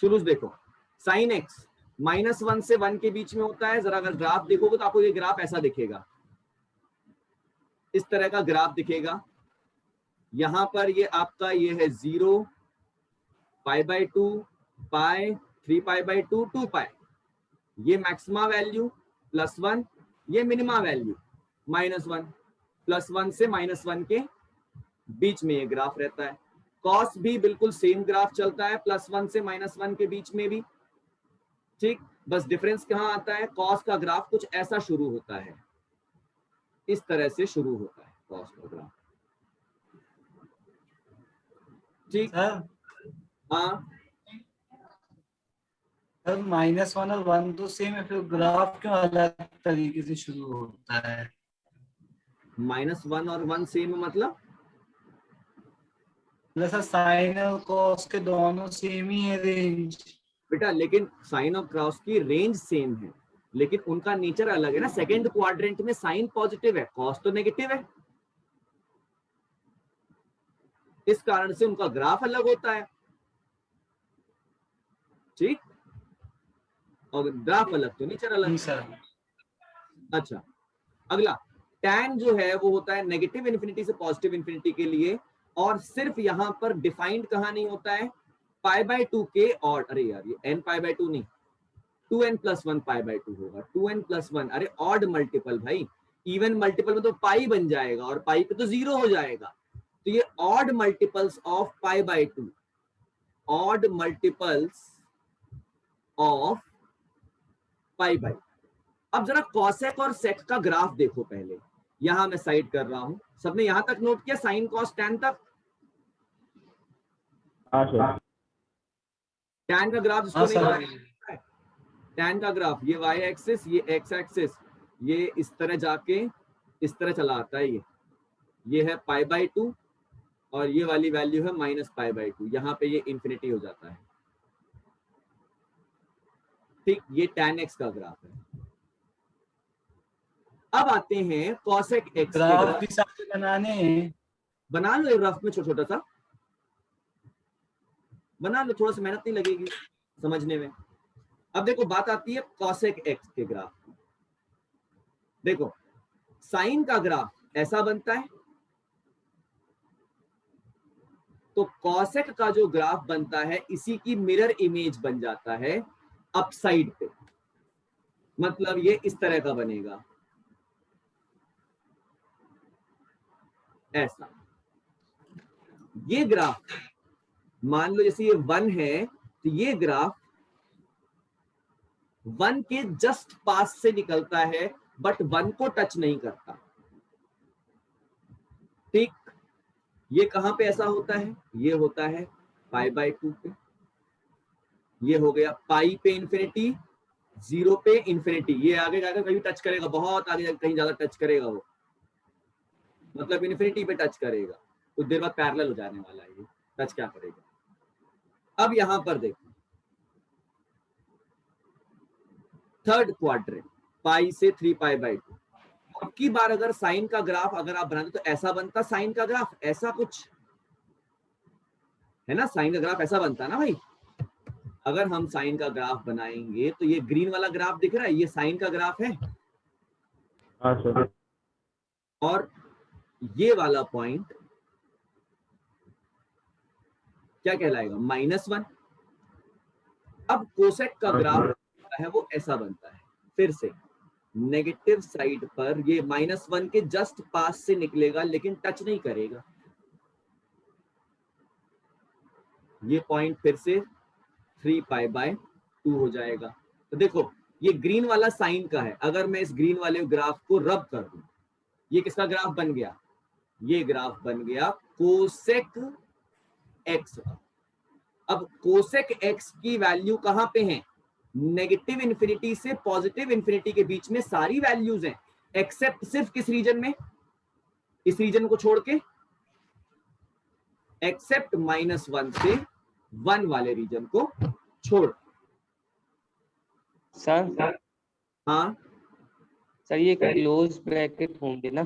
शुरू से देखो, साइन एक्स -1 से 1 के बीच में होता है। जरा अगर ग्राफ देखोगे तो आपको ये ग्राफ ऐसा दिखेगा, इस तरह का ग्राफ दिखेगा। यहां पर ये आपका ये है 0, π/2, पाई, 3π/2, 2π। ये मैक्सिमा वैल्यू +1, ये मिनिमा वैल्यू -1। +1 से -1 के बीच में ये ग्राफ रहता है। कॉस भी बिल्कुल सेम ग्राफ चलता है, +1 से -1 के बीच में भी, ठीक। बस डिफरेंस कहाँ आता है, कॉस का ग्राफ कुछ ऐसा शुरू होता है, इस तरह से शुरू होता है कॉस का ग्राफ, ठीक। हाँ सर -1 और 1 तो सेम है, फिर ग्राफ क्यों अलग तरीके से शुरू होता है? -1 और 1 सेम मतलब सर साइन और कॉस के दोनों सेम ही है रेंज बेटा, लेकिन साइन और क्रॉस की रेंज सेम है, लेकिन उनका नेचर अलग है ना। सेकंड क्वाड्रेंट में साइन पॉजिटिव है, कॉस तो नेगेटिव है, इस कारण से उनका ग्राफ अलग होता है, ठीक। और ग्राफ अलग तो नेचर अलग। सर। अच्छा, अगला tan जो है वो होता है नेगेटिव इन्फिनिटी से पॉजिटिव इन्फिनिटी के लिए, और सिर्फ यहां पर डिफाइंड कहां नहीं होता है, π/2 के, और अरे यार ये n π/2 नहीं, 2n+1 π/2 होगा, 2n+1। अरे ऑड मल्टीपल भाई, इवन मल्टीपल में तो पाई बन जाएगा और पाई पे तो 0 हो जाएगा। तो ये odd multiples of π/2, odd multiples of π/2। अब जरा कॉसेक और सेक का ग्राफ देखो पहले, यहां मैं साइड कर रहा हूं, सबने यहां तक नोट किया, साइन कॉस टैन तक? टैन का ग्राफ जिसको नहीं पता है, टैन का ग्राफ ये y एक्सिस, ये x एक्सिस, ये इस तरह जाके इस तरह चला आता है। ये है π/2 और ये वाली वैल्यू है -π/2, यहाँ पे ये इंफिनिटी हो जाता है, ठीक। ये tan x का ग्राफ है। अब आते हैं cosec x के ग्राफ भी सारे बनाने हैं, बना लो रफ में, छोटा छोटा सा बना लो, थोड़ा सा मेहनत नहीं लगेगी समझने में। अब देखो बात आती है cosec x के ग्राफ की। देखो साइन का ग्राफ ऐसा बनता है, तो cosec का जो ग्राफ बनता है इसी की मिरर इमेज बन जाता है अपसाइड पे, मतलब ये इस तरह का बनेगा, ऐसा। ये ग्राफ मान लो जैसे ये 1 है, तो ये ग्राफ 1 के जस्ट पास से निकलता है, बट 1 को टच नहीं करता, ठीक। ये कहां पे ऐसा होता है, ये होता है π/2 पे, ये हो गया पाई पे इंफिनिटी, 0 पे इंफिनिटी। ये आगे जाकर कहीं टच करेगा, बहुत आगे जाकर कहीं ज्यादा टच करेगा वो, मतलब इंफिनिटी पे टच करेगा, कुछ देर बाद पैरेलल हो जाने वाला है, ये टच क्या करेगा। अब यहां पर देखो थर्ड क्वाड्रेंट, पाई से 3π/2। अब की बार अगर साइन का ग्राफ अगर आप बनाते तो ऐसा बनता साइन का ग्राफ, ऐसा कुछ है ना, साइन का ग्राफ ऐसा बनता ना भाई। अगर हम साइन का ग्राफ बनाएंगे तो ये ग्रीन वाला ग्राफ दिख रहा है, ये साइन का ग्राफ है। और ये वाला पॉइंट क्या कहलाएगा, -1। अब कोसेक का ग्राफ है वो ऐसा बनता है, फिर से नेगेटिव साइड पर ये -1 के जस्ट पास से निकलेगा लेकिन टच नहीं करेगा। ये पॉइंट फिर से 3π/2 हो जाएगा। तो देखो ये ग्रीन वाला साइन का है, अगर मैं इस ग्रीन वाले ग्राफ को रब कर दूं, ये किसका ग्राफ बन गया, ये ग्राफ बन गया कोसेक एक्स का। अब कोसेक एक्स की वैल्यू कहां पे है, नेगेटिव इन्फिनिटी से पॉजिटिव इन्फिनिटी के बीच में सारी वैल्यूज हैं, एक्सेप्ट सिर्फ किस रीजन में, इस रीजन को छोड़ के, एक्सेप्ट -1 से 1 वाले रीजन को छोड़। सर हाँ सर, ये क्लोज ब्रैकेट होंगे ना?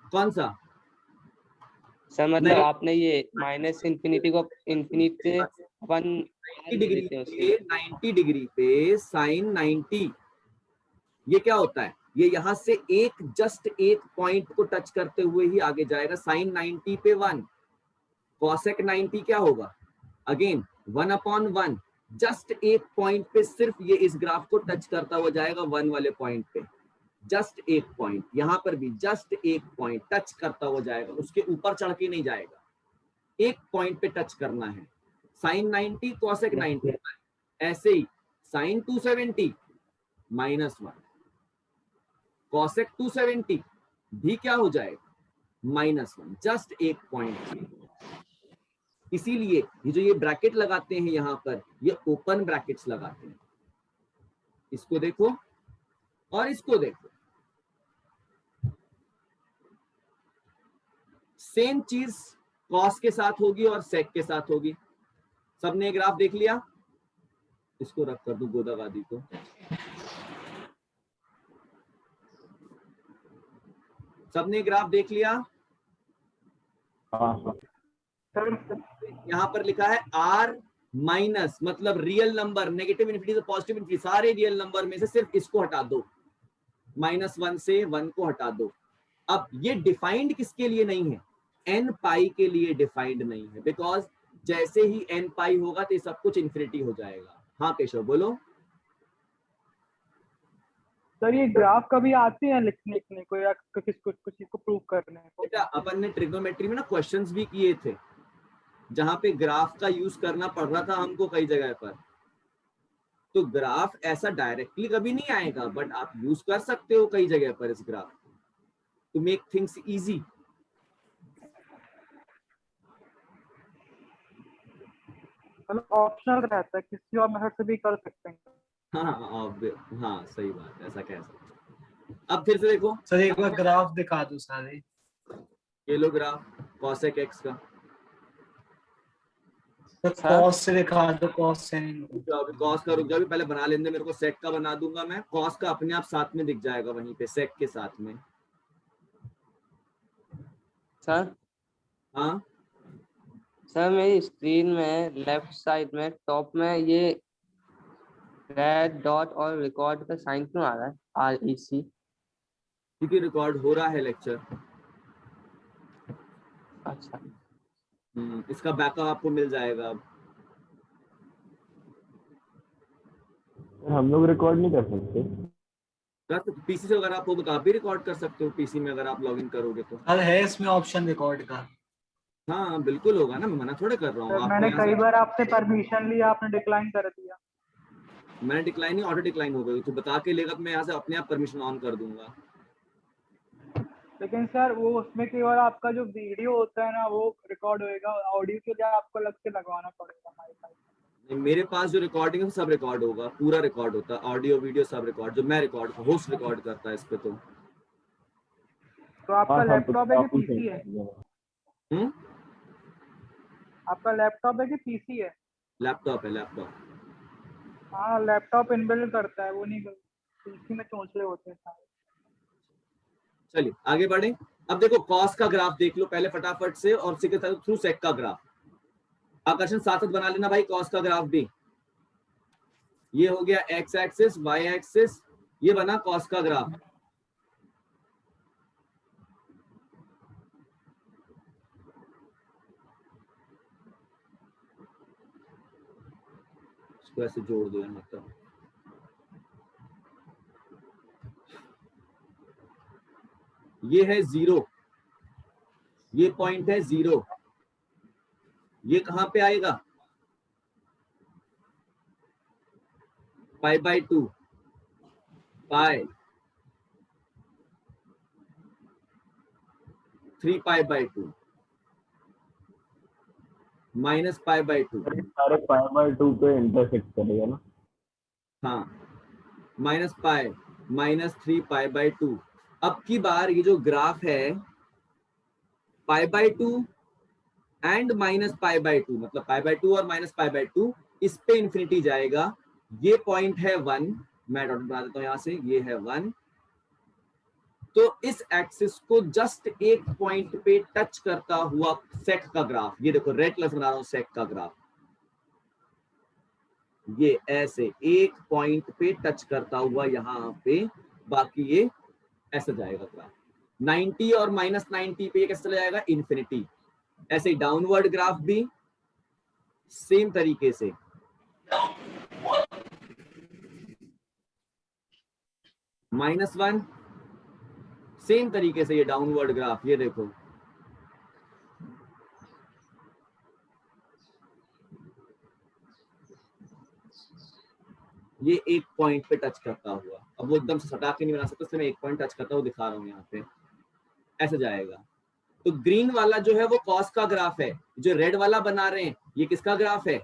कौन सा सर मतलब आपने ये -∞ को इंफिनिटी से अपन 90 डिग्री पे 90 डिग्री पे साइन 90, ये क्या होता है, ये यहां से जस्ट एक पॉइंट को टच करते हुए ही आगे जाएगा। साइन 90 पे 1, कॉसेक 90 क्या होगा, अगेन 1/1, जस्ट एक पॉइंट पे सिर्फ ये इस ग्राफ को टच करता हुआ जाएगा 1 वाले पॉइंट पे, जस्ट एक पॉइंट, यहां पर भी जस्ट एक पॉइंट टच करता हुआ जाएगा, उसके ऊपर चढ़ के नहीं जाएगा, एक पॉइंट पे टच करना है। साइन 90 कॉसेक 90, ऐसे ही साइन 270 -1, कॉसेक 270 भी क्या हो जाएगा -1, जस्ट एक पॉइंट। इसीलिए ये जो ये ब्रैकेट लगाते हैं यहां पर, ये ओपन ब्रैकेट्स लगाते हैं। इसको देखो और इसको देखो, सेम चीज कॉस के साथ होगी और सेक के साथ होगी। सबने ग्राफ देख लिया, इसको रख कर दूं गोदावादी को। सबने ग्राफ देख लिया? हाँ। यहाँ पर लिखा है आर माइनस, मतलब रियल नंबर, नेगेटिव इन्फिनिटी से पॉजिटिव इन्फिनिटी, सारे रियल नंबर में से सिर्फ इसको हटा दो, -1 से 1 को हटा दो। अब ये डिफाइंड किसके लिए नहीं है, एन पाई के लिए डिफाइंड नहीं है, बिकॉज जैसे ही एन पाई होगा तो ये सब कुछ इन्फिनिटी हो जाएगा। हाँ केशव बोलो। सर ये ग्राफ कभी आते हैं लिखने को या किसी को प्रूव करने को? बेटा अपन ने ट्रिग्नोमेट्री में ना क्वेश्चंस भी किए थे जहां पे ग्राफ का यूज करना पड़ रहा था हमको कई जगह पर। तो ग्राफ ऐसा डायरेक्टली कभी नहीं आएगा, बट आप यूज कर सकते हो कई जगह पर इस graph to make things easy. मतलब ऑप्शनल रहता है, किसी और मेथड से भी कर सकते हैं। हाँ सही बात, ऐसा कह सकते। अब फिर से देखो सर एक बार ग्राफ दिखा दो सारे। ये लो ग्राफ कॉसेक एक्स का। सर कॉस से दिखा दो, कॉस से नहीं। अभी कॉस का रुक जाओ, पहले बना लेने, मेरे को सेक का बना दूंगा मैं। कॉस का अपने आप साथ में दिख जाएगा वहीं पे सेक के साथ में। सर हाँ सर मेरी स्क्रीन में लेफ्ट साइड में टॉप में ये रेड डॉट और रिकॉर्ड का साइन क्यों आ रहा है, REC? क्योंकि रिकॉर्ड हो रहा है लेक्चर। अच्छा इसका बैकअप आपको मिल जाएगा। अब हम लोग रिकॉर्ड नहीं कर सकते? पीसी से अगर आप हो तो आप भी रिकॉर्ड कर सकते हो, पीसी में अगर आप लॉगिन करोगे तो। सर है इसमें ऑप्शन रिकॉर्ड का? हाँ बिल्कुल होगा ना, मैं मना थोड़े कर रहा हूँ। मैंने कई बार आपसे परमिशन लिया, आपने डिक्लाइन कर दिया। मैंने डिक्लाइन नहीं, ऑटो डिक्लाइन हो गई, तो बता के लेगा तो मैं यहाँ से अपने आप परमिशन ऑन कर दूंगा। लेकिन सर वो उसमें केवल आपका जो वीडियो होता है ना वो रिकॉर्ड होएगा, ऑडियो के लिए आपको अलग से लगवाना पड़ेगा हमारे पास। मेरे पास जो रिकॉर्डिंग है सब रिकॉर्ड होगा, पूरा रिकॉर्ड होता है, ऑडियो वीडियो सब रिकॉर्ड, जो मैं रिकॉर्ड, होस्ट रिकॉर्ड करता है इस पे। तो आपका लैपटॉप है कि पीसी है? आपका लैपटॉप है कि पीसी है? लैपटॉप है, लैपटॉप। हाँ लैपटॉप इनबिल्ड करता है, वो नहीं, पीसी में चोंचले होते हैं सारे। चलिए आगे बढ़े। अब देखो कॉस का ग्राफ देख लो पहले फटाफट से, और उसी के साथ थ्रू सेक का ग्राफ। आकर्षण साथ साथ बना लेना भाई, कॉस का ग्राफ भी। ये हो गया एक्स एक्सिस, वाई एक्सिस, ये बना कॉस का ग्राफ। इसको ऐसे जोड़ दो यहाँ तक। ये है 0, ये पॉइंट है 0, ये कहां पे आएगा, π/2, पाई 3π/2 -π/2। सारे π/2 पे इंटरसेक्ट करेगा ना? हाँ -π -3π/2। अब की बार ये जो ग्राफ है π/2 एंड -π/2, मतलब π/2 और -π/2, इस पे इंफिनिटी जाएगा। ये पॉइंट है 1, मैं डॉट बना देता हूं यहां से, ये है 1। तो इस एक्सिस को जस्ट एक पॉइंट पे टच करता हुआ सेक का ग्राफ, ये देखो रेड कलर से बना रहा हूं सेक का ग्राफ। ये ऐसे एक पॉइंट पे टच करता हुआ यहाँ पे, बाकी ये ऐसे जाएगा ग्राफ 90 और -90 पे ये कैसे चला जाएगा, इन्फिनिटी। ऐसे डाउनवर्ड ग्राफ भी सेम तरीके से -1 सेम तरीके से ये डाउनवर्ड ग्राफ, ये देखो ये एक पॉइंट पे टच करता हुआ, अब वो एकदम से सटा के नहीं बना सकता, इसलिए मैं एक पॉइंट टच करता हुआ दिखा रहा हूँ यहाँ पे, ऐसे जाएगा। तो ग्रीन वाला जो है वो कॉस का ग्राफ है, जो रेड वाला बना रहे हैं ये किसका ग्राफ है,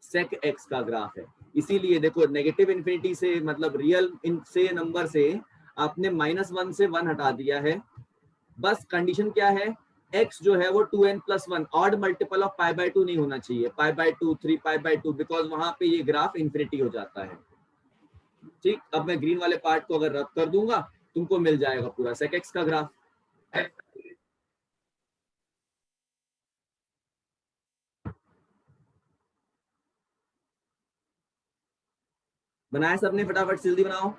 सेक एक्स का ग्राफ है। इसीलिए देखो नेगेटिव इन्फिनिटी से मतलब रियल से नंबर से आपने -1 से 1 हटा दिया है, बस कंडीशन क्या है, x जो है वो 2n+1 ऑड मल्टीपल ऑफ π/2 नहीं होना चाहिए, π/2 3 π/2, बिकॉज वहां पे ये ग्राफ इन्फिनिटी हो जाता है। ठीक, अब मैं ग्रीन वाले पार्ट को अगर रद्द कर दूंगा तुमको मिल जाएगा पूरा सेक एक्स का ग्राफ। बनाया सबने, फटाफट जल्दी बनाओ।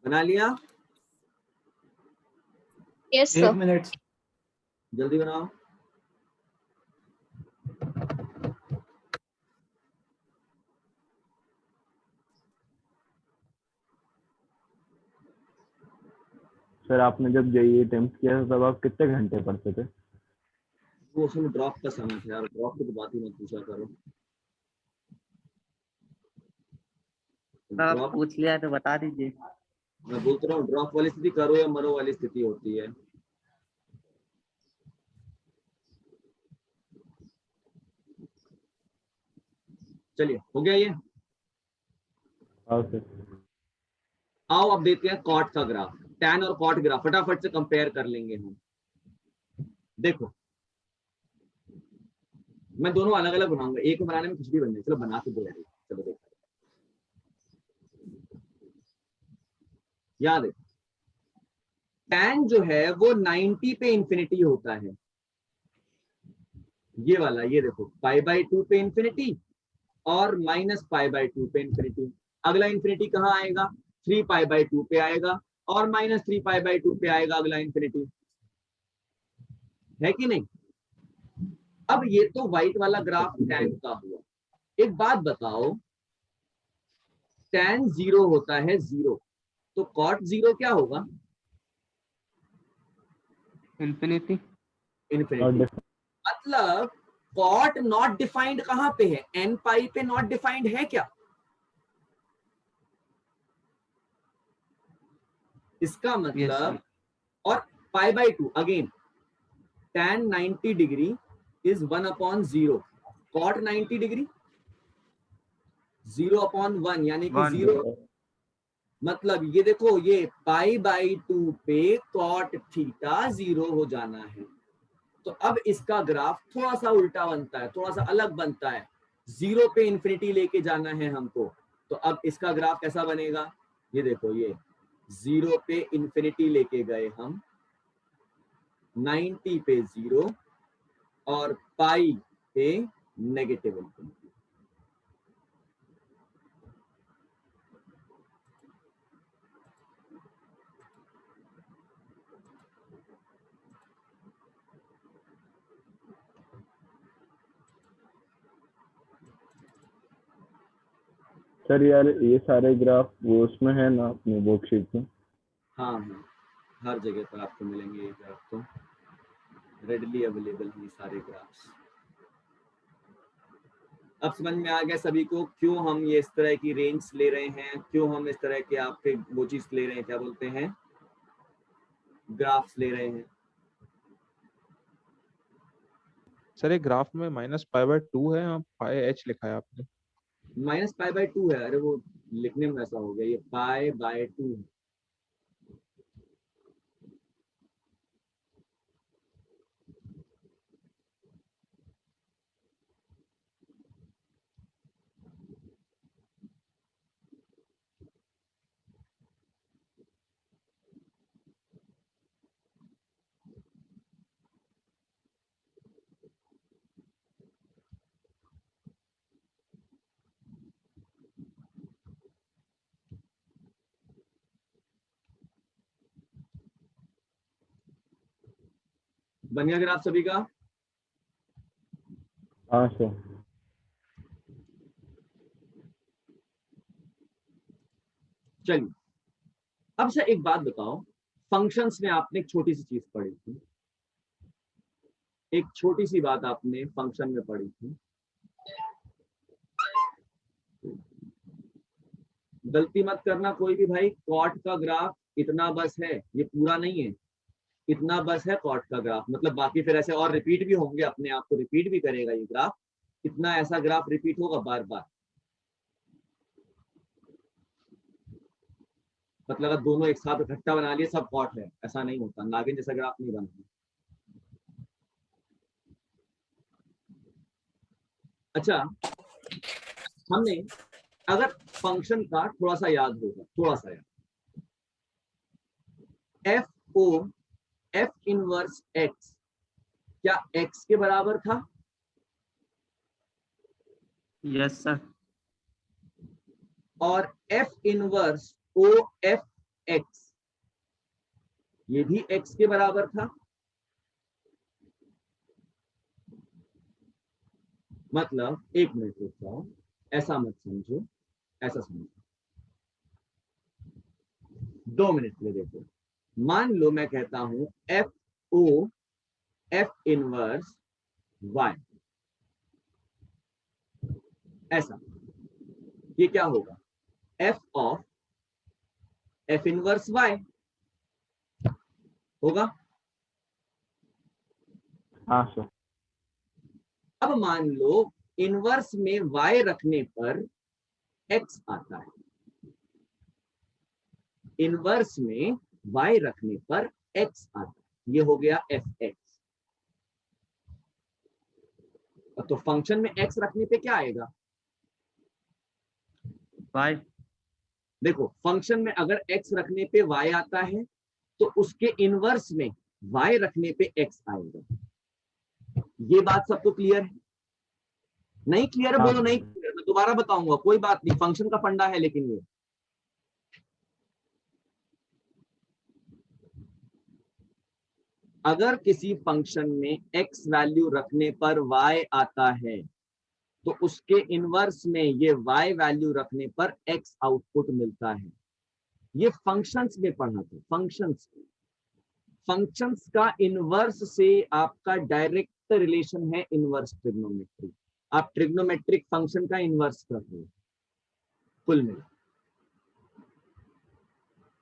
बना लिया? यस एक सर। मिनट। जल्दी बनाओ। सर आपने जब जेईई अटेम्प्ट किया था तब आप कितने घंटे पढ़ते थे? वो उसमें ड्रॉप का समय था यार, ड्रॉप की तो बात ही मत पूछा करो। आप ड्रॉप, पूछ लिया तो बता दीजिए। मैं बोलता रहा हूँ ड्रॉप वाली स्थिति करो या मरो वाली स्थिति होती है। चलिए हो गया ये। हाँ सर। आओ अब देखते हैं कॉट का ग्राफ, टैन और कॉट ग्राफ फटाफट से कंपेयर कर लेंगे हम। देखो मैं दोनों अलग अलग बनाऊंगा, एक बनाने में कुछ भी बन जाए, चलो बना के दो यार, चलो देखो। याद है टैन जो है वो 90 पे इंफिनिटी होता है, ये वाला, ये देखो π/2 पे इंफिनिटी और -π/2 पे इंफिनिटी। अगला इंफिनिटी कहाँ आएगा, 3π/2 पे आएगा और -3π/2 पे आएगा अगला इंफिनिटी, है कि नहीं। अब ये तो व्हाइट वाला ग्राफ टैन का हुआ। एक बात बताओ, टैन 0 होता है 0, तो कॉट 0 क्या होगा, इन्फिनिटी। इन्फिनिटी। मतलब कॉट नॉट डिफाइंड कहां पे है, एन पाई पे नॉट डिफाइंड है क्या, इसका मतलब। और π/2 again, tan 90 degree is 1/0, cot 90 degree 0/1 यानी कि 0, मतलब ये देखो ये π/2 पे कॉट थीटा 0 हो जाना है। तो अब इसका ग्राफ थोड़ा सा उल्टा बनता है, थोड़ा सा अलग बनता है, 0 पे इंफिनिटी लेके जाना है हमको। तो अब इसका ग्राफ कैसा बनेगा, ये देखो ये 0 पे इंफिनिटी लेके गए हम, 90 पे 0 और पाई पे नेगेटिव इंफिनिटी। सर यार ये सारे ग्राफ वो उसमें है ना अपने वर्कशीट में? हाँ हाँ, हर जगह पर आपको मिलेंगे ये ग्राफ, तो रेडली अवेलेबल है सारे ग्राफ्स। अब समझ में आ गया सभी को क्यों हम ये इस तरह की रेंज ले रहे हैं, क्यों हम इस तरह के आपके वो चीज ले रहे हैं, क्या बोलते हैं, ग्राफ्स ले रहे हैं। सर एक ग्राफ में -π/2 है, यहाँ πh लिखा है आपने। -π/2 है, अरे वो लिखने में ऐसा हो गया, ये π/2 है। बन गया ग्राफ सभी का? हाँ सर। चलिए अब सर एक बात बताओ, फंक्शंस में आपने एक छोटी सी चीज पढ़ी थी, एक छोटी सी बात आपने फंक्शन में पढ़ी थी, गलती मत करना कोई भी भाई, कॉट का ग्राफ इतना बस है, ये पूरा नहीं है, इतना बस है कॉट का ग्राफ, मतलब बाकी फिर ऐसे और रिपीट भी होंगे, अपने आप को रिपीट भी करेगा ये ग्राफ, इतना ऐसा ग्राफ रिपीट होगा बार बार, मतलब अगर दोनों एक साथ इकट्ठा बना लिए सब कॉट है, ऐसा नहीं होता, नागिन जैसा ग्राफ नहीं बनता। अच्छा, हमने अगर फंक्शन का थोड़ा सा याद होगा, थोड़ा सा याद, F O F inverse X क्या एक्स के बराबर था? Yes sir. और F inverse O F X ये भी एक्स के बराबर था? मतलब एक मिनट रुक जाओ, ऐसा मत समझो, ऐसा समझो, 2 मिनट के लिए देखो। मान लो मैं कहता हूं F O F inverse Y, ऐसा, ये क्या होगा? F of F inverse Y होगा। हाँ सर। अब मान लो इनवर्स में y रखने पर x आता है, इनवर्स में y रखने पर x आता है, ये हो गया fx। तो फंक्शन में x रखने पे क्या आएगा? वाई। देखो फंक्शन में अगर x रखने पे y आता है तो उसके इनवर्स में y रखने पे x आएगा। ये बात सबको क्लियर है? नहीं क्लियर है हाँ बोलो, नहीं क्लियर, मैं दोबारा बताऊंगा, कोई बात नहीं, फंक्शन का फंडा है। लेकिन ये अगर किसी फंक्शन में x वैल्यू रखने पर y आता है तो उसके इनवर्स में ये y वैल्यू रखने पर x आउटपुट मिलता है। ये फंक्शंस में पढ़ा था, फंक्शंस का इनवर्स से आपका डायरेक्ट रिलेशन है इनवर्स ट्रिग्नोमेट्री। आप ट्रिग्नोमेट्रिक फंक्शन का इनवर्स कर रहे हो। कुल मिला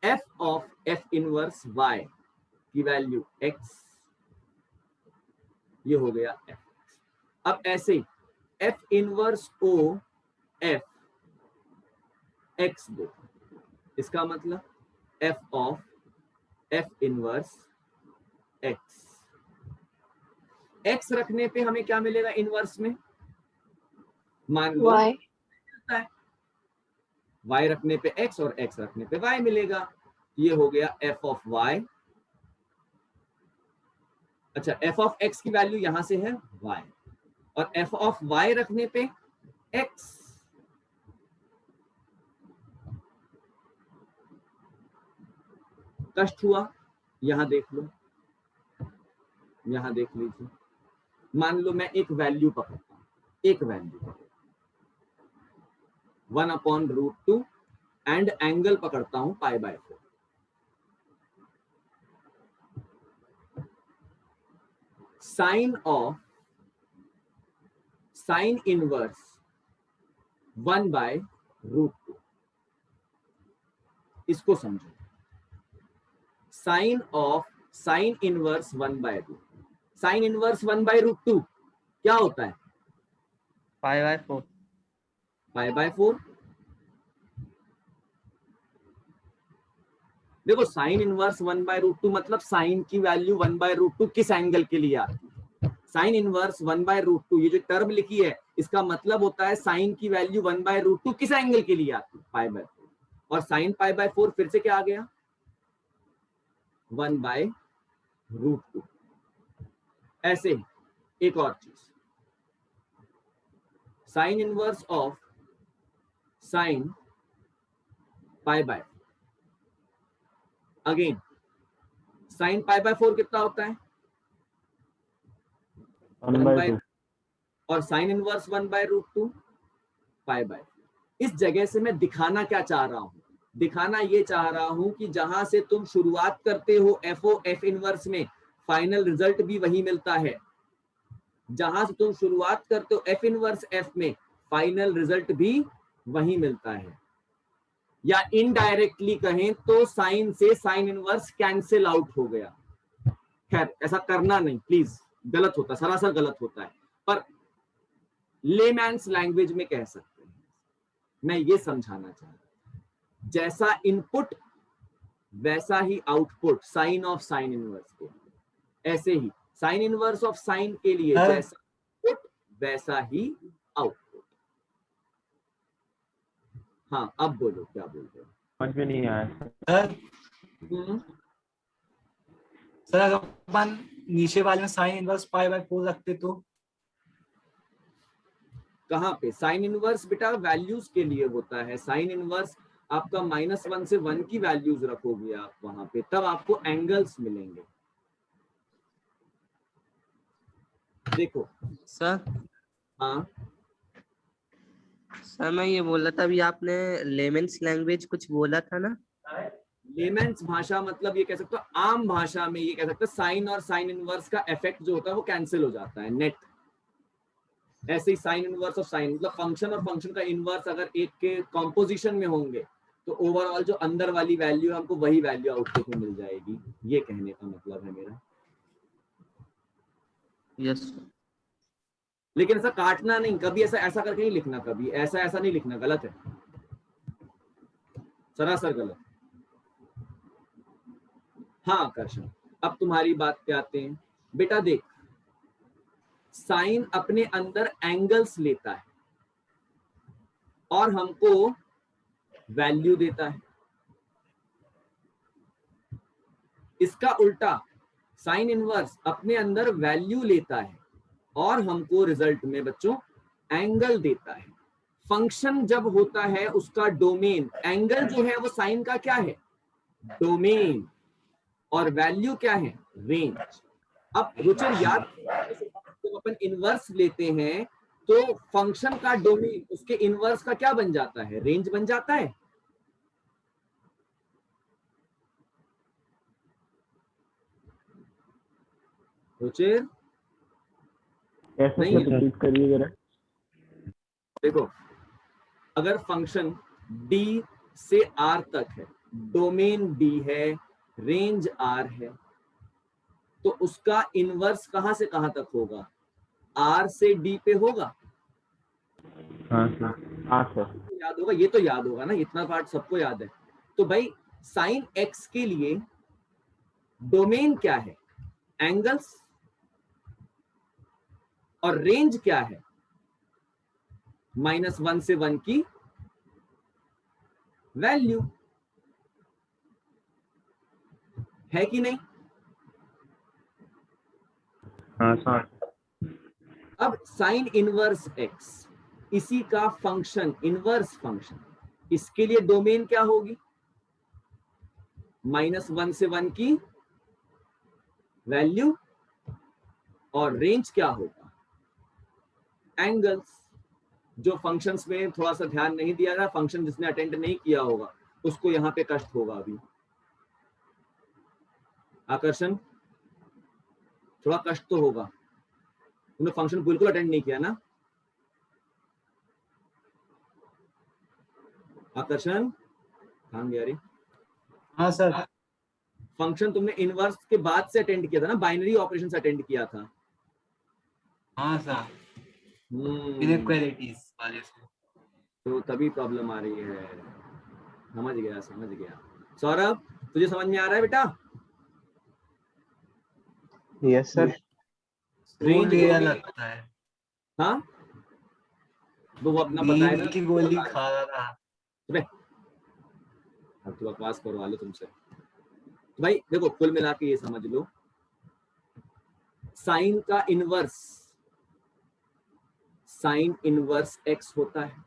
f of f inverse y की वैल्यू x, ये हो गया f। अब ऐसे ही f inverse o f x दो, इसका मतलब f of f inverse x, x रखने पे हमें क्या मिलेगा इनवर्स में? मान लो y मिलता है, y रखने पे x और x रखने पे y मिलेगा, ये हो गया f ऑफ y। अच्छा, f ऑफ x की वैल्यू यहां से है y, और f ऑफ y रखने पे x। कष्ट हुआ? यहां देख लो, यहां देख लीजिए, मान लो मैं एक वैल्यू पकड़ता हूं, एक वैल्यू 1/√2 एंड एंगल पकड़ता हूं π/4। साइन इनवर्स 1/√2, इसको समझो, साइन इनवर्स 1/2, साइन इनवर्स 1/√2 क्या होता है? π/4। π/4। देखो साइन इनवर्स 1/√2 मतलब साइन की वैल्यू 1/√2 किस एंगल के लिए आती है? साइन इनवर्स 1/√2, ये जो टर्म लिखी है इसका मतलब होता है साइन की वैल्यू 1/√2 किस एंगल के लिए आती है? π/4। और साइन π/4 फिर से क्या आ गया? 1/√2। ऐसे ही एक और चीज, sine inverse of sine π/4, again sine π/4 कितना होता है? 1/2। और साइन इनवर्स 1/√2 पाई बाय। इस जगह से मैं दिखाना क्या चाह रहा हूं, दिखाना ये चाह रहा हूं कि जहां से तुम शुरुआत करते हो एफओ एफ इनवर्स में, फाइनल रिजल्ट भी वही मिलता है। जहां से तुम शुरुआत करते हो एफ इनवर्स एफ में, फाइनल रिजल्ट भी वही मिलता है। या इनडायरेक्टली कहें तो साइन से साइन इनवर्स कैंसिल आउट हो गया। खैर ऐसा करना नहीं प्लीज, गलत होता है, सरासर गलत होता है, पर लेमैन्स लैंग्वेज में कह सकते हैं। मैं ये समझाना चाह रहा हूं, जैसा इनपुट वैसा ही output sine of sine inverse के लिए, ऐसे ही साइन इनवर्स ऑफ साइन के लिए जैसा इनपुट वैसा ही आउटपुट। हाँ अब बोलो क्या बोल रहे हो। समझ में नहीं आया। सर सर अगर अपन नीचे वाले में साइन इनवर्स π/4 रखते तो कहाँ पे साइन इनवर्स बेटा वैल्यूज के लिए होता है। साइन इनवर्स आपका -1 से 1 की वैल्यूज रखोगे आप वहां पे, तब आपको एंगल्स मिलेंगे। देखो सर हाँ सर मैं ये बोल रहा था, अभी आपने लेमेंस लैंग्वेज कुछ बोला था ना। लेमेंस भाषा मतलब ये कह सकते हो, आम भाषा में ये कह सकते हो साइन और साइन इनवर्स का इफेक्ट जो होता है वो कैंसिल हो जाता है नेट। ऐसे ही साइन इनवर्स ऑफ साइन मतलब फंक्शन और फंक्शन का इनवर्स अगर एक के कॉम्पोजिशन में होंगे तो ओवरऑल जो अंदर वाली वैल्यू है हमको वही वैल्यू आउटपुट में मिल जाएगी। ये कहने का मतलब है मेरा। यस लेकिन ऐसा काटना नहीं, कभी ऐसा ऐसा करके नहीं लिखना, कभी ऐसा ऐसा नहीं लिखना, गलत है, सरासर गलत। हाँ आकर्षण, अब तुम्हारी बात पे आते हैं। बेटा देख, साइन अपने अंदर एंगल्स लेता है और हमको वैल्यू देता है। इसका उल्टा साइन इनवर्स अपने अंदर वैल्यू लेता है और हमको रिजल्ट में बच्चों एंगल देता है। फंक्शन जब होता है उसका डोमेन, एंगल जो है वो साइन का क्या है, डोमेन, और वैल्यू क्या है, रेंज। अब रुचिर याद, जब अपन इनवर्स लेते हैं तो फंक्शन का डोमेन उसके इनवर्स का क्या बन जाता है, रेंज बन जाता है। रुचिर कैसे नहीं है। रिपीट करिए जरा। देखो अगर फंक्शन d से r तक है, डोमेन d है, रेंज r है, तो उसका इनवर्स कहां से कहां तक होगा, r से d पे होगा। हाँ सर, हाँ सर। याद होगा, ये तो याद होगा ना, इतना पार्ट सबको याद है। तो भाई साइन x के लिए डोमेन क्या है, एंगल्स, और रेंज क्या है, -1 से 1 की वैल्यू, है कि नहीं। हाँ सर। अब साइन इनवर्स x, इसी का फंक्शन इनवर्स फंक्शन, इसके लिए डोमेन क्या होगी, -1 से 1 की वैल्यू, और रेंज क्या होगा, एंगल्स। जो फंक्शंस में थोड़ा सा ध्यान नहीं दिया था, फंक्शन जिसने अटेंड नहीं किया होगा उसको यहां पे कष्ट होगा अभी। आकर्षण, थोड़ा कष्ट तो होगा, तुमने फंक्शन बिल्कुल अटेंड नहीं किया ना। आकर्षण ध्यान दिया रे। हाँ सर। फंक्शन तुमने इनवर्स के बाद से अटेंड किया था ना, बाइनरी ऑपरेशन से अटेंड किया था। हाँ सर, इनइक्वालिटीज वाले से। तो तभी प्रॉब्लम आ रही है। समझ गया समझ गया। सौरभ तुझे समझ में आ रहा है बेटा। Yes sir. रेंज लगता है। हाँ वो अपना बताएगा की गोली खा रहा था। अब तो बकवास करवा लो तुमसे। तो भाई देखो कुल मिला के ये समझ लो, साइन का इनवर्स साइन इनवर्स x होता है।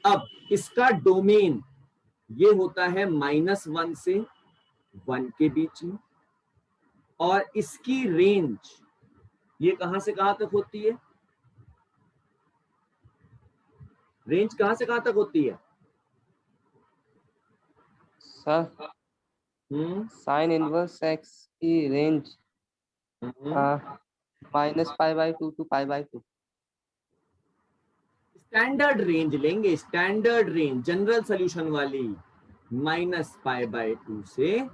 अब इसका डोमेन ये होता है -1 से 1 के बीच में, और इसकी रेंज ये कहां से कहां तक होती है? रेंज कहां से कहां तक होती है? सर साइन इनवर्स एक्स की रेंज -π/2 to π/2। स्टैंडर्ड रेंज लेंगे, स्टैंडर्ड रेंज जनरल सॉल्यूशन वाली, -π/2 से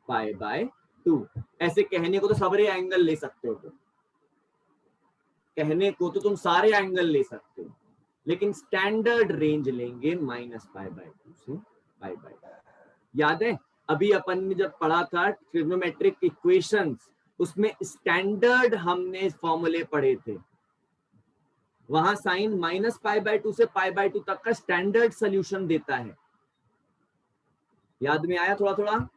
π/2। ऐसे कहने को तो सारे एंगल ले सकते हो, कहने को तो तुम सारे एंगल ले सकते हो, लेकिन स्टैंडर्ड रेंज लेंगे -π/2 से π/2। याद है अभी अपन ने जब पढ़ा था ट्रिग्नोमेट्रिक इक्वेशंस, उसमें स्टैंडर्ड हमने फॉर्मूले पढ़े थे, वहां साइन -π/2 से π/2 तक का स्टैंडर्ड सॉल्यूशन देता है। याद में आया थोड़ा थोड़ा?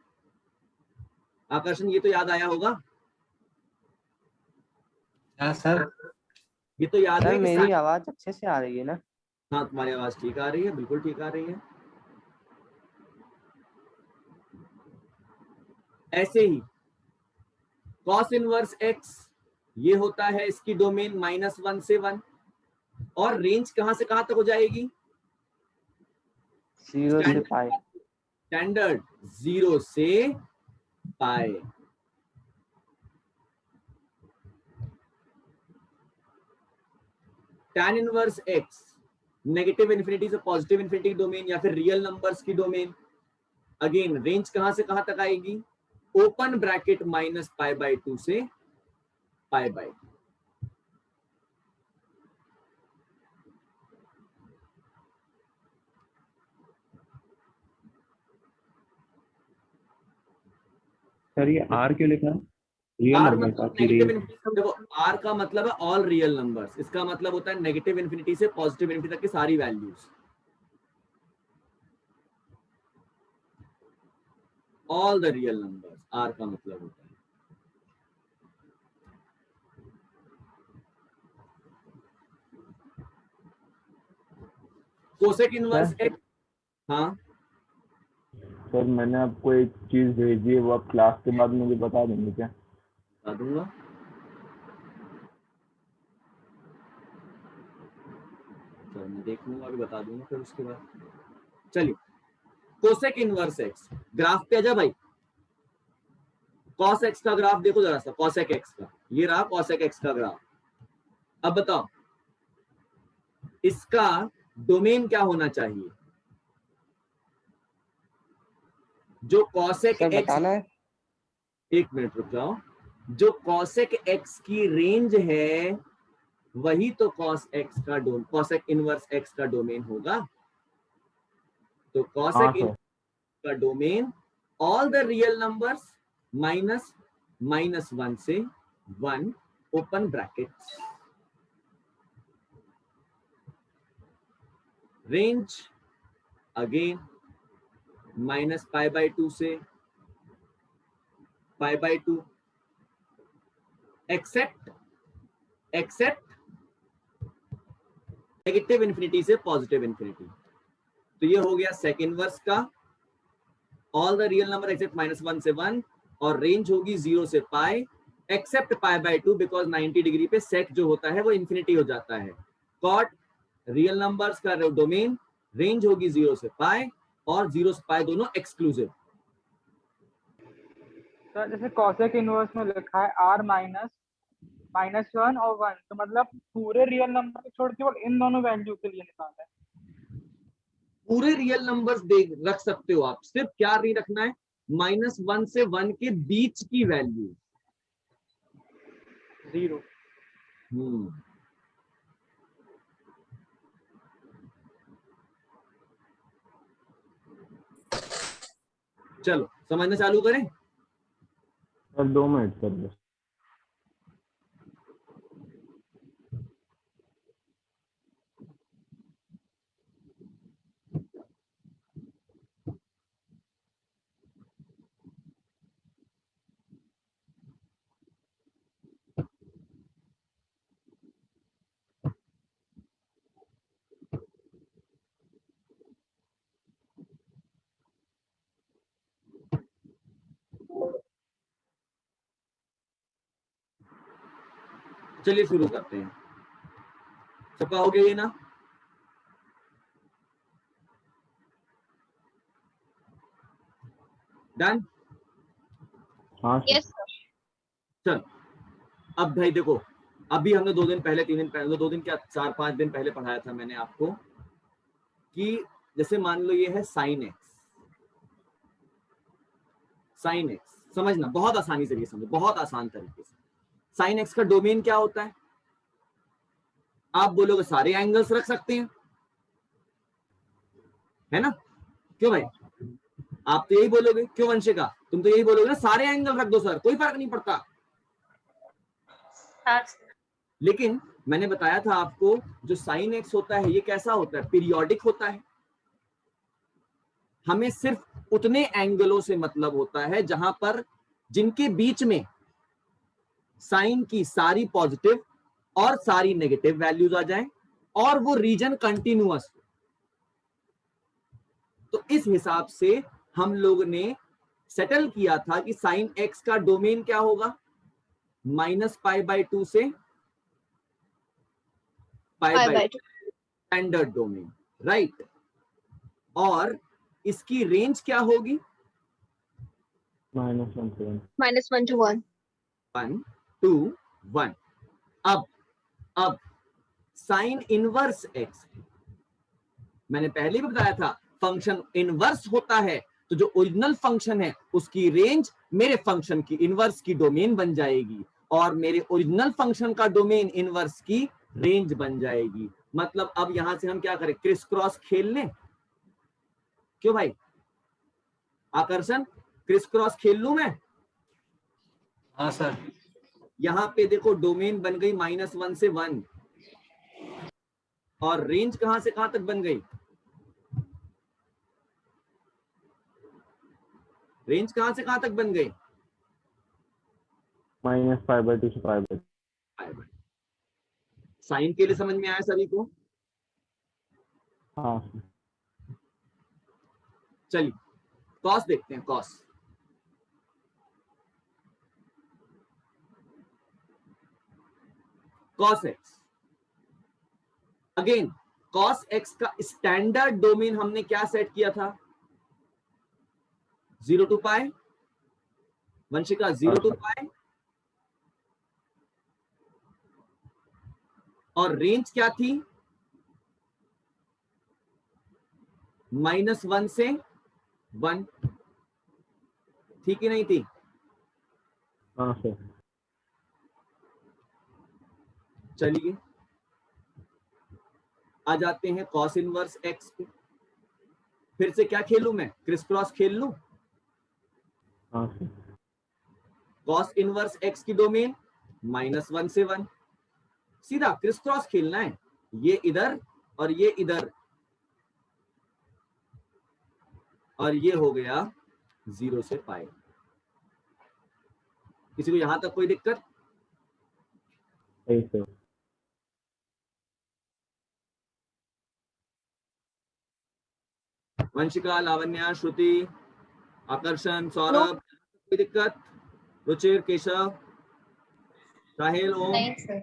आकर्षण ये तो याद आया होगा? हाँ सर। ये तो याद सर है कि मेरी आवाज अच्छे से आ रही है ना? हाँ तुम्हारी आवाज ठीक आ रही है, बिल्कुल ठीक आ रही है। ऐसे ही cos इनवर्स x ये होता है इसकी डोमेन -1 से 1, और रेंज कहां से कहां तक हो जाएगी? 0 से पाई। स्टैंडर्ड 0 से पाई। tan inverse x negative infinity से पॉजिटिव इन्फिनिटी की डोमेन या फिर रियल नंबर्स की डोमेन, अगेन रेंज कहां से कहां तक आएगी? ओपन ब्रैकेट -π/2 से π/2। सर ये आर क्यों लिखा है? रियल आर नंबर मतलब की नेगेटिव रेंज। इन्फिनिटी, देखो आर का मतलब है ऑल रियल नंबर्स, इसका मतलब होता है नेगेटिव इन्फिनिटी से पॉजिटिव इन्फिनिटी तक की सारी values, all the real numbers, R का मतलब होता है। कोसेक इनवर्स एक्स, हाँ सर मैंने आपको एक चीज भेजी है, वो आप क्लास के बाद मुझे बता देंगे क्या? बता दूंगा। चलो मैं देख लूंगा, अभी बता दूंगा फिर उसके बाद। चलिए कोसेक इनवर्स एक्स, ग्राफ पे आ जा भाई। कॉस एक्स का ग्राफ देखो जरा सा, कॉसेक एक्स का, ये रहा कॉसेक एक्स का ग्राफ। अब बताओ इसका डोमेन क्या होना चाहिए? जो कॉसेक सर एक्स, बताना है। एक मिनट रुक जाओ, जो कॉसेक एक्स की रेंज है वही तो कॉसेक इनवर्स एक्स का डोमेन होगा। तो हाँ कॉसेक सर। का domain all the real numbers -1 से 1 ओपन ब्रैकेट्स, रेंज अगेन -π/2 से π/2, एक्सेप्ट नेगेटिव इन्फिनिटी से पॉजिटिव इन्फिनिटी। तो ये हो गया सेक इनवर्स का, all the real number except -1 से 1, और रेंज होगी 0 से पाई एक्सेप्ट π/2, बिकॉज 90 डिग्री पे सेक जो होता है वो इन्फिनिटी हो जाता है। कॉट रियल नंबर्स का डोमेन, रेंज होगी 0 से पाई, और 0 से पाई दोनों एक्सक्लूसिव। सर जैसे कॉसेक इनवर्स में लिखा है r -1 और 1, तो मतलब पूरे रियल नंबर को छोड़ के और इन दोनों वैल्यू के लिए निकाला है। पूरे रियल नंबर्स देख रख सकते हो आप, सिर्फ क्या नहीं रखना है, -1 से 1 के बीच की वैल्यू 0। चलो समझना चालू करें। सर 2 मिनट सर बस। चलिए शुरू करते हैं। सबका हो गया ये ना? डन? हाँ सर। Yes sir. चल अब भाई देखो, अभी हमने 2 दिन पहले 3 दिन पहले 2 दिन क्या 4-5 दिन पहले पढ़ाया था मैंने आपको कि जैसे मान लो ये है साइन एक्स। साइन एक्स समझना, बहुत आसानी से ये समझो, बहुत आसान तरीके से। साइन एक्स का डोमेन क्या होता है? आप बोलोगे सारे एंगल्स रख सकते हैं, है ना? क्यों भाई? आप तो यही बोलोगे, क्यों वंशिका? तुम तो यही बोलोगे ना, सारे एंगल रख दो सर, कोई फर्क नहीं पड़ता। हाँ सर। लेकिन मैंने बताया था आपको, जो साइन एक्स होता है ये कैसा होता है? पीरियोडिक होता है। हमें सिर्फ उतने एंगलों से मतलब होता है जहां पर जिनके बीच में साइन की सारी पॉजिटिव और सारी नेगेटिव वैल्यूज आ जाएं और वो रीजन कंटिन्यूअस। तो इस हिसाब से हम लोग ने सेटल किया था कि साइन एक्स का डोमेन क्या होगा? -π/2 से π/2 स्टैंडर्ड डोमेन, राइट? और इसकी रेंज क्या होगी? -1 से 1। -1 to 1। 1 2 1। अब साइन इनवर्स एक्स, मैंने पहले भी बताया था फंक्शन इनवर्स होता है तो जो ओरिजिनल फंक्शन है उसकी रेंज मेरे फंक्शन की इनवर्स की डोमेन बन जाएगी और मेरे ओरिजिनल फंक्शन का डोमेन इनवर्स की रेंज बन जाएगी। मतलब अब यहां से हम क्या करें? क्रिस क्रॉस खेल लें? क्यों भाई आकर्षण, क्रिस क्रॉस खेल लूं मैं? हाँ सर। यहां पे देखो डोमेन बन गई -1 से 1 और रेंज कहां से कहां तक बन गई? रेंज कहां से कहां तक बन गई? -π/2 से π/2। साइन के लिए समझ में आया सभी को? हाँ सर। चलिए कॉस देखते हैं। Cos cos x, again cos x का स्टैंडर्ड डोमेन हमने क्या सेट किया था? 0 to π। वंशिका 0 to π। और रेंज क्या थी? -1 से 1। थी कि नहीं थी? हाँ सर। चलिए आ जाते हैं कॉस इनवर्स एक्स पे। फिर से क्या खेलूं मैं? क्रिस क्रॉस खेल लूं? हाँ सर। कॉस इनवर्स एक्स की डोमेन -1 से 1, सीधा क्रिस क्रॉस खेलना है। ये इधर और ये इधर और ये हो गया 0 से π। किसी को यहां तक कोई दिक्कत? सही सर। वंशिका, लावण्या, श्रुति, आकर्षण, सौरभ, कोई दिक्कत? रुचिर, केशव, साहिल, ओम? नहीं सर।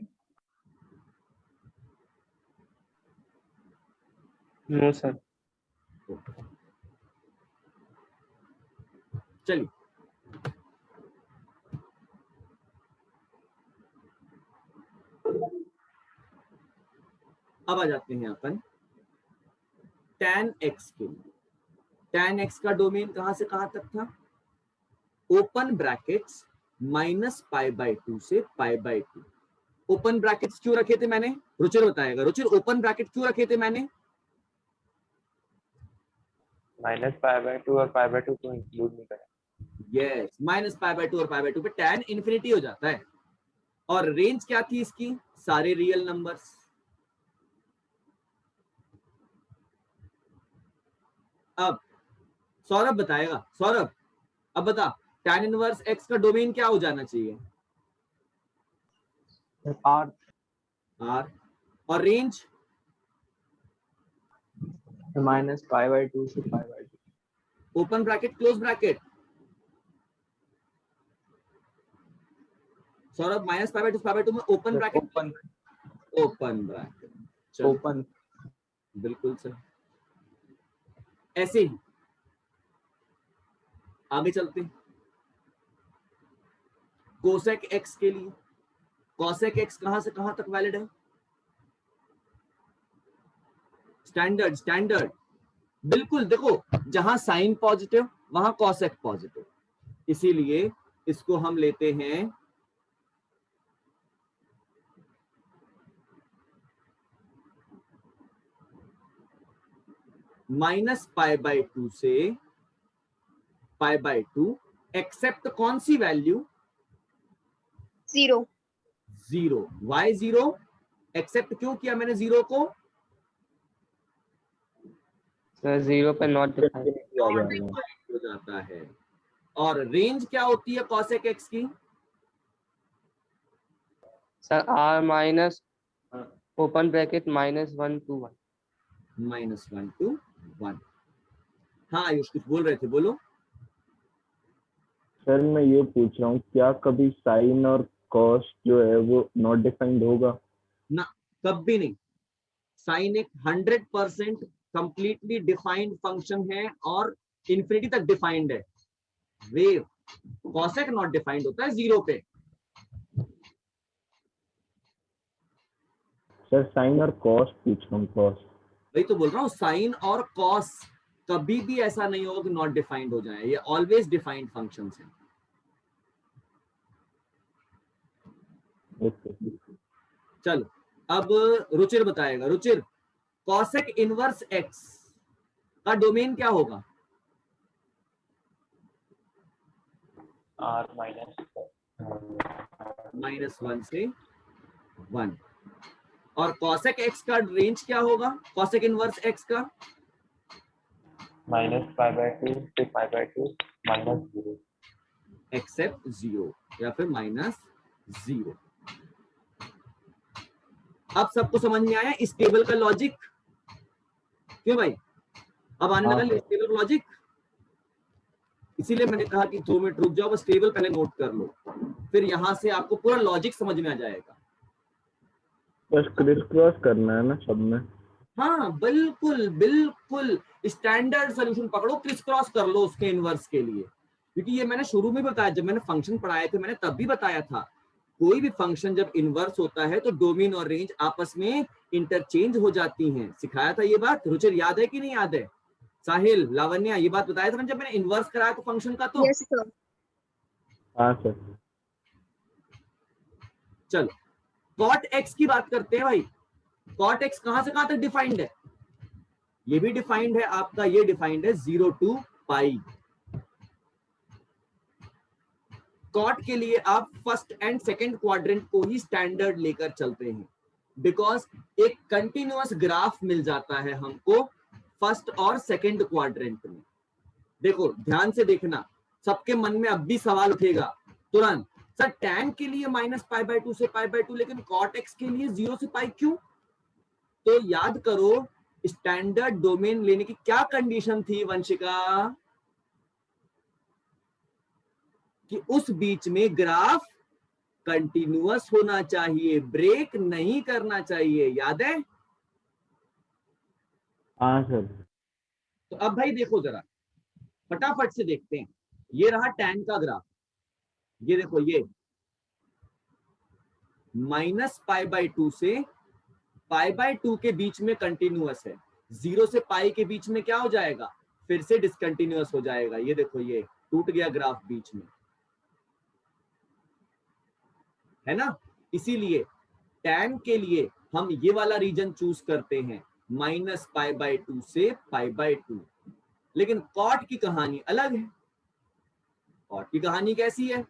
No sir. चलिए अब आ जाते हैं अपन tan x के लिए। tan x का डोमेन कहां से कहां तक था? ओपन ब्रैकेट्स -π/2 से π/2। ओपन ब्रैकेट्स क्यों रखे थे मैंने? रुचिर बताएगा। रुचिर ओपन ब्रैकेट क्यों रखे थे मैंने? -π/2 और π/2 को इंक्लूड नहीं करा। यस, -π/2 और π/2 पे tan इन्फिनिटी हो जाता है। और रेंज क्या थी इसकी? सारे रियल नंबर्स। अब सौरभ बताएगा। सौरभ अब बता, tan इनवर्स x का डोमेन क्या हो जाना चाहिए? R। r। और रेंज? -π/2 से π/2। Open bracket close bracket? Saurabh minus pi by two में open bracket, open open bracket, चलो ओपन। बिल्कुल सर। ऐसे ही आगे चलते हैं। कोसेक एक्स के लिए, कॉसेक एक्स कहां से कहां तक वैलिड है? स्टैंडर्ड, स्टैंडर्ड बिल्कुल। देखो जहां साइन पॉजिटिव वहां कॉसेक पॉजिटिव, इसीलिए इसको हम लेते हैं माइनस पाई बाय टू से पाई बाय टू, एक्सेप्ट कौन सी value? 0 zero. Why zero? Except क्यों किया मैंने जीरो को? सर 0 पे नॉट डिफाइंड। Infinity आ जाएगा। हो जाता है। और रेंज क्या होती है कॉसेक एक्स की? Sir r minus open bracket -1 to 1। -1 to 1। हाँ आयुष कुछ बोल रहे थे, बोलो। सर मैं ये पूछ रहा हूँ, क्या कभी साइन और कॉस जो है वो नॉट डिफाइंड होगा? ना, कभी नहीं। साइन एक 100% कंप्लीटली डिफाइंड फंक्शन है और इंफिनिटी तक डिफाइंड है। वेव कॉसेक नॉट डिफाइंड होता है 0 पे। सर साइन और कॉस पूछ रहा हूँ, कॉस। वही तो बोल रहा हूँ, साइन और कॉस कभी भी ऐसा नहीं होगा कि नॉट डिफाइंड हो जाए, ये ऑलवेज डिफाइंड फंक्शंस हैं। ओके। चलो अब रुचिर बताएगा। रुचिर, कॉसेक इनवर्स एक्स का डोमेन क्या होगा? r माइनस -1 से 1। और कॉसेक एक्स का रेंज क्या होगा? कॉसेक इनवर्स एक्स का -π/2 से π/2 -0 एक्सेप्ट 0 या फिर -0। अब सबको समझ में आया इस टेबल का लॉजिक? क्यों भाई, अब आने हाँ, लगा इस टेबल का लॉजिक। इसीलिए मैंने कहा कि 2 मिनट रुक जाओ, बस टेबल पहले नोट कर लो, फिर यहां से आपको पूरा लॉजिक समझ में आ जाएगा। बस क्रिस क्रॉस करना है ना सब में। हाँ बिल्कुल बिल्कुल, स्टैंडर्ड सॉल्यूशन पकड़ो, क्रिस क्रॉस कर लो उसके इनवर्स के लिए। क्योंकि ये मैंने शुरू में बताया, जब मैंने फंक्शन पढ़ाए थे मैंने तब भी बताया था, कोई भी फंक्शन जब इनवर्स होता है तो डोमेन और रेंज आपस में इंटरचेंज हो जाती हैं। सिखाया था ये बात, रुचिर याद है कि नहीं याद है? साहिल, लावण्या, ये बात बताया था जब मैंने इनवर्स कराया तो फंक्शन का। तो यस सर। हाँ सर। चलो कॉट एक्स की बात करते हैं भाई। कॉट एक्स कहां से कहां तक डिफाइंड है? ये भी डिफाइंड है आपका, ये डिफाइंड है 0 to पाई। कॉट के लिए आप फर्स्ट एंड सेकंड क्वाड्रेंट को ही स्टैंडर्ड लेकर चलते हैं, बिकॉज एक कंटिन्यूअस ग्राफ मिल जाता है हमको फर्स्ट और सेकंड क्वाड्रेंट में। देखो ध्यान से देखना, सबके मन में अब भी सवाल उठेगा तुरंत, सर टैन के लिए -π/2 से π/2 लेकिन कॉट एक्स के लिए 0 से पाई क्यों? तो याद करो स्टैंडर्ड डोमेन लेने की क्या कंडीशन थी वंशिका? कि उस बीच में ग्राफ कंटिन्यूअस होना चाहिए, ब्रेक नहीं करना चाहिए, याद है? हाँ सर। तो अब भाई देखो जरा फटाफट से देखते हैं। ये रहा टैन का ग्राफ, ये देखो, ये -π/2 से π/2 के बीच में कंटिन्यूअस है, 0 से पाई के बीच में क्या हो जाएगा? फिर से डिसकंटिन्यूअस हो जाएगा। ये देखो ये टूट गया ग्राफ बीच में, है ना? इसीलिए टैन के लिए हम ये वाला रीजन चूज करते हैं, -π/2 से π/2। लेकिन कॉट की कहानी अलग है। कॉट की कहानी कैसी है?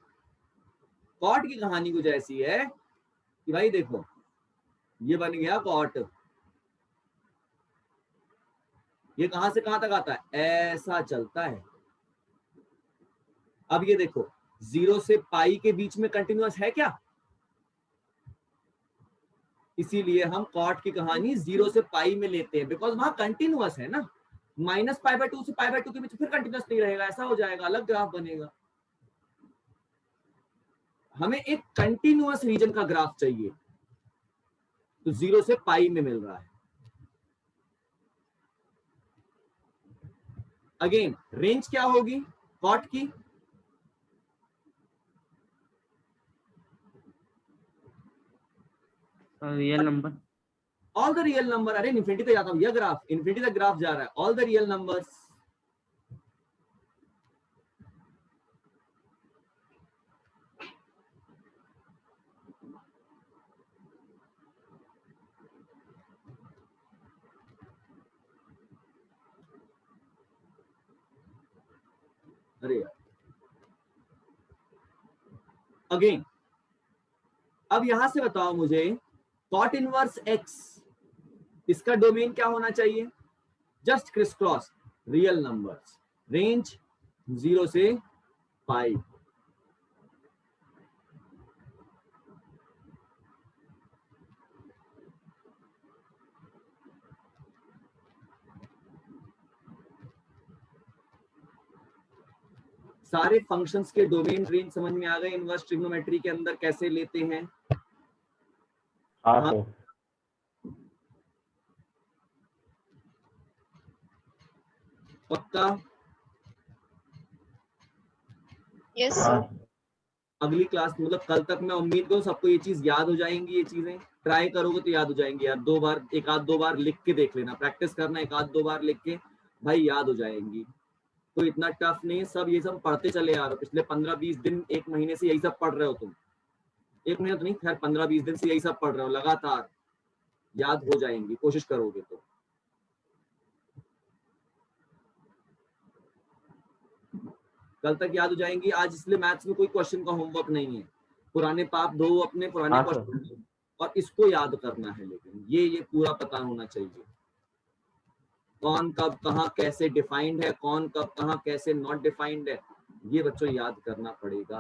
कॉट की कहानी कुछ ऐसी है कि भाई देखो ये बन गया कॉट, ये कहां से कहां तक आता है? ऐसा चलता है। अब ये देखो 0 से पाई के बीच में कंटिन्यूअस है क्या? इसीलिए हम कॉट की कहानी 0 से पाई में लेते हैं, बिकॉज वहां कंटिन्यूअस है ना। -π/2 से π/2 के बीच फिर कंटिन्यूअस नहीं रहेगा, ऐसा हो जाएगा, अलग ग्राफ बनेगा। हमें एक कंटिन्यूअस रीजन का ग्राफ चाहिए, तो 0 से पाई में मिल रहा है। अगेन रेंज क्या होगी कॉट की? Real number. All the real number. अरे इन्फिनिटी तक जाता हूं, यह ग्राफ इन्फिनिटी तक ग्राफ जा रहा है। All the real numbers. अरे अगेन अब यहां से बताओ मुझे, कॉट इनवर्स एक्स, इसका डोमेन क्या होना चाहिए? Just criss cross real numbers, range 0 से पाई। सारे फंक्शंस के डोमेन रेंज समझ में आ गए इनवर्स ट्रिग्नोमेट्री के अंदर कैसे लेते हैं? हाँ हाँ। सर। पक्का? यस हाँ अगली क्लास मतलब कल तक मैं उम्मीद करूं सबको ये चीज याद हो जाएंगी। ये चीजें ट्राई करोगे तो याद हो जाएंगी यार। 2 बार, एक आध 2 बार लिख के देख लेना, प्रैक्टिस करना, एक आध 2 बार लिख के भाई याद हो जाएंगी। कोई इतना टफ नहीं है, सब ये सब पढ़ते चले आ रहे हो पिछले 15-20 दिन, 1 महीने से यही सब पढ़ रहे हो तुम। 1 महीना तो नहीं, खैर 15-20 दिन से यही सब पढ़ रहे हो लगातार। याद हो जाएंगी कोशिश करोगे तो। कल तक याद हो जाएंगी। आज इसलिए मैथ्स में कोई क्वेश्चन का होमवर्क नहीं है। पुराने पाप धो अपने पुराने हाँ सर। क्वेश्चन, और इसको याद करना है। लेकिन ये पूरा पता होना चाहिए कौन कब कहाँ कैसे डिफाइंड है, कौन कब कहाँ कैसे नॉट डिफाइंड है, ये बच्चों याद करना पड़ेगा।